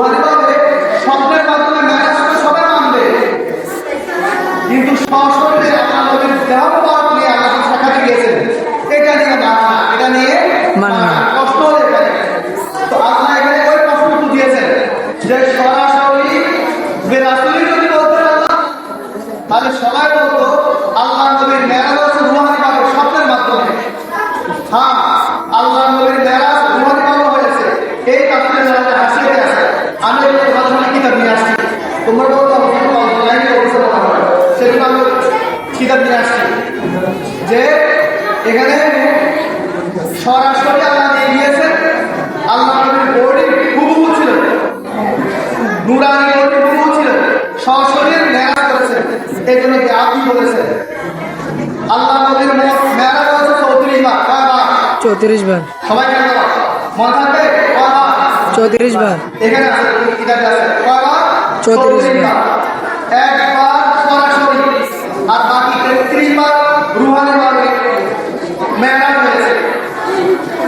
রুহানিভাবে স্বপ্নের মাধ্যমে মেরাজ করে সবাই মানবে, কিন্তু সশরীরে আল্লাহ নবীর দেহ মুবারক নিয়ে আল্লাহ সাক্ষাৎ দিয়েছেন, এটা নিয়ে মানা, এটা নিয়ে মানা, কষ্ট হলে এখানে। তো আল্লাহ এখানে ওই প্রশ্ন দিয়েছেন যে সরাসরি বেরাসুলি যদি বলতেন আল্লাহ, তাহলে সবাই বলতো আল্লাহ নবীর মেরাজ হচ্ছে রুহানিভাবে স্বপ্নের মাধ্যমে। হ্যাঁ, আল্লাহ নবীর মেরাজ রুহানিভাবে হয়েছে, এই কাজটা যারা হাসিয়ে আছে। আমি তোমাদের কিতাব নিয়ে আসছি, তোমরা বলতো সেগুলো আমি কিতাব নিয়ে আসছি যে এখানে সরাসরি আল্লাহ নিয়ে গিয়েছেন। আল্লাহ নবীর বডি হুবহু ছিল, নুরানি বডি হুবহু ছিল, সরাসরি মেরাজ করেছেন, এই জন্য আপনি বলেছেন আল্লাহ নবীর মেরাজ হয়েছে 34 বার। কয়বার? 34 বার। সবাই কেন মনে থাকবে? কয়বার? 34 বার। এখানে আছে, কিতাবে আছে। কয়বার? 34 বার। একবার সরাসরি, আর বাকি 33 বার রুহানি ভাবে মেরাজ হয়েছে।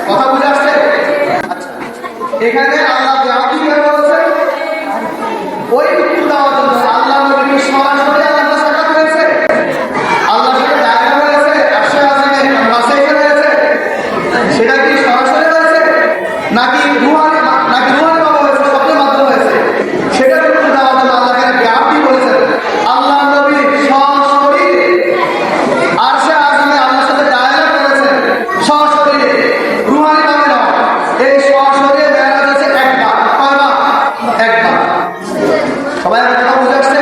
কথা বুঝে আসছে? আচ্ছা, এখানে আল্লাহ আপনি কেন বলছেন? ওই উত্তর দেওয়ার জন্য আল্লাহ নবীর সরাসরি আল্লাহ সাক্ষাৎ হয়েছে, আল্লাহর সাথে দেখা হয়েছে, আসে আসে রাসে হয়েছে, সেটা কি সরাসরি হয়েছে নাকি রুহানি ভাবে হয়েছে, স্বপ্নের মাধ্যমে হয়েছে? সেটা উত্তর দেওয়ার জন্য আল্লাহ এখানে আপনি বলেছেন আল্লাহ নবী সরাসরি আরশে আযমে আল্লাহর সাথে ডায়ালগ করেছেন, সরাসরি রুহানি ভাবে নয়। এই সরাসরি মেরাজ হচ্ছে একবার। কয়বার? একবার। সবাই আমার কথা বুঝে আসছে?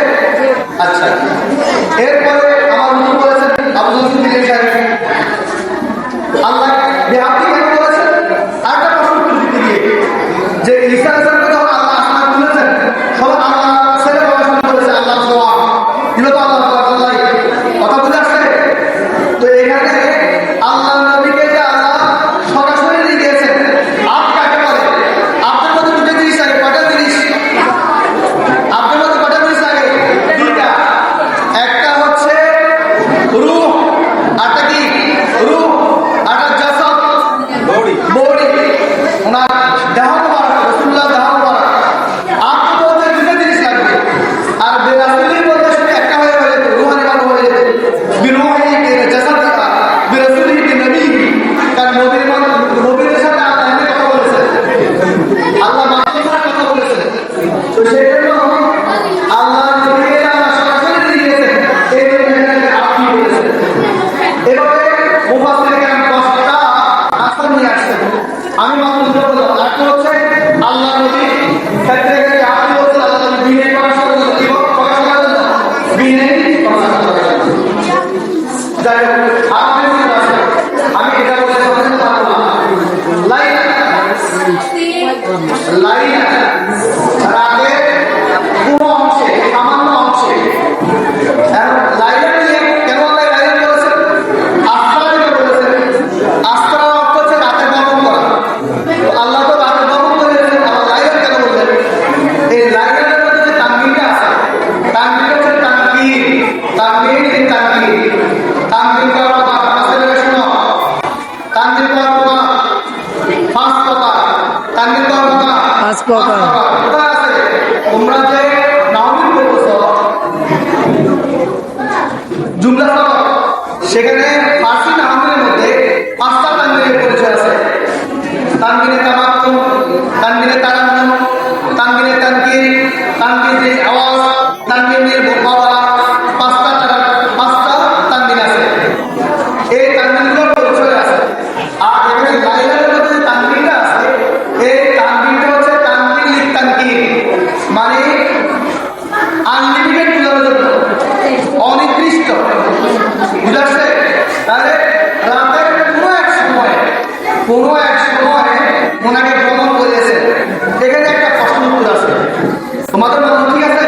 আচ্ছা, এরপরে আমার উনি বলেছেন আবু যুল সাহেব আল্লাহ আপনি কেন বলেছেন? আরেকটা প্রশ্ন দিতে গিয়ে যে ঈসা আলাইহিস সালাম যখন আল্লাহ আসমান খুলেছেন, সবাই আল্লাহ ছেলে পড়াশোনা করেছে, আল্লাহ সোয়াব দিল তো আল্লাহ। কথা বুঝে আসছে? তো এখানে আল্লাহ নবীকে যে আল্লাহ সরাসরি নিয়ে গিয়েছেন, আপ কাকে বলে? আপনার মধ্যে দুটো জিনিস লাগে। কয়টা জিনিস? আপনার মধ্যে কয়টা জিনিস লাগে? দুইটা। একটা হচ্ছে রূহ, আরটা কি? রূহ, আরটা জাসাদ, বডি। ওনার দেহ মুবারক, রাসূলুল্লাহ দেহ মুবারক। আপনার মধ্যে দুটো জিনিস লাগবে। আর বেরাসুলির মধ্যে শুধু একটা হয়ে গেলে রুহানি ভাবে হয়ে যেত, বিরুহানি জাসাদ বিরাসুলি নবী। কারণ নবীর সাথে আল্লাহ এমনি কথা বলেছেন, আল্লাহ মানুষের সাথে কথা বলেছেন। তো সেই জন্য আল্লাহ নবীকে আল্লাহ সরাসরি দিয়ে দিয়েছেন, এই জন্য এখানে আপনি বলেছেন। এভাবে মুফাসসির কেরাম 10টা আসর নিয়ে আসছেন। আমি মাত্র বললাম একটা হচ্ছে আল্লাহ নবী ক্ষেত্রে আপনি বলছেন আল্লাহ নবী বিনয় প্রকাশ করার জন্য, কি প্রকাশ করার জন্য? বিনয় প্রকাশ করার জন্য। যাই হোক, আমি এটা বলে রাতের পুরো অংশে, সামান্য অংশে লাইলা নিয়ে কেন আল্লাহ লাইলা বলেছেন? আস্তারা বলেছেন। আস্তারা অর্থ হচ্ছে রাতে গমন করা। আল্লাহ তো রাতে গমন করেছেন, আল্লাহ লাইলা কেন বললেন? এই লাইলার মধ্যে যে তানবিরটা আছে, তানবির হচ্ছে তানবির করার কথা আসলে শোনো। তানবির করার কথা 5 প্রকার। তানবির করার কথা 5 প্রকার। কোথায় আছে? তোমরা যে নাহবি পড়ছ জুমলা সহ, সেখানে ফার্সি নাহবির মধ্যে 5টা তানবিরের পরিচয় আছে। তানবিরে তামাক্কুন, তানবিরে তারান্নুম, তানবিরে তানকির, তানবিরে আওয়াজ, তানবিরে মুকাওয়ালা, 5টা তানবির আছে। এই তানবিরগুলোর পরিচয় আছে। আর এখানে লাইলার মধ্যে তানবিরটা আছে, এই তানবিরটা হচ্ছে তানবির লিত তানকির, মানে আনলিমিটেড বোঝানোর জন্য, অনির্দিষ্ট। বুঝাচ্ছে? তাহলে রাতের কোনো এক সময় ওনাকে ভ্রমণ করিয়েছে। এখানে একটা প্রশ্ন উত্তর আছে, তোমাদের মনে ঠিক আছে?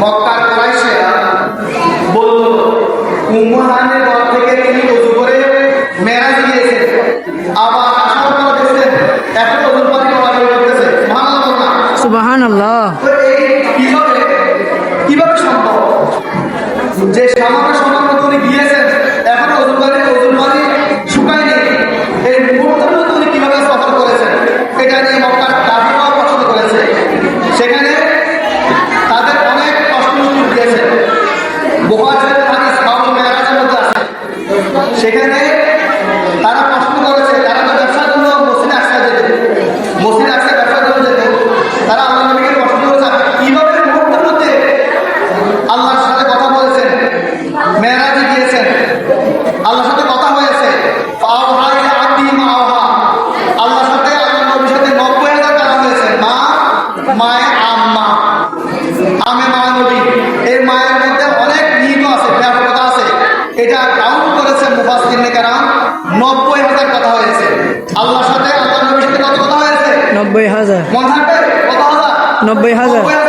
মক্কার কুরাইশরা বলল উম্মুহানের ঘর থেকে তিনি ওযু করে মেরাজ গিয়েছেন, আবার আসার পর দেখছেন এখন ওযুর পানি করা করতেছে। সুবহানাল্লাহ। তো এই কিভাবে সম্ভব যে সামান্য উনি গিয়েছেন, এখন ওযুর পানি শুকায়নি, এই মুহূর্তের মধ্যে উনি কিভাবে সফর করেছেন? এটা নিয়ে মক্কার কাফিররাও প্রশ্ন করেছে। 90,000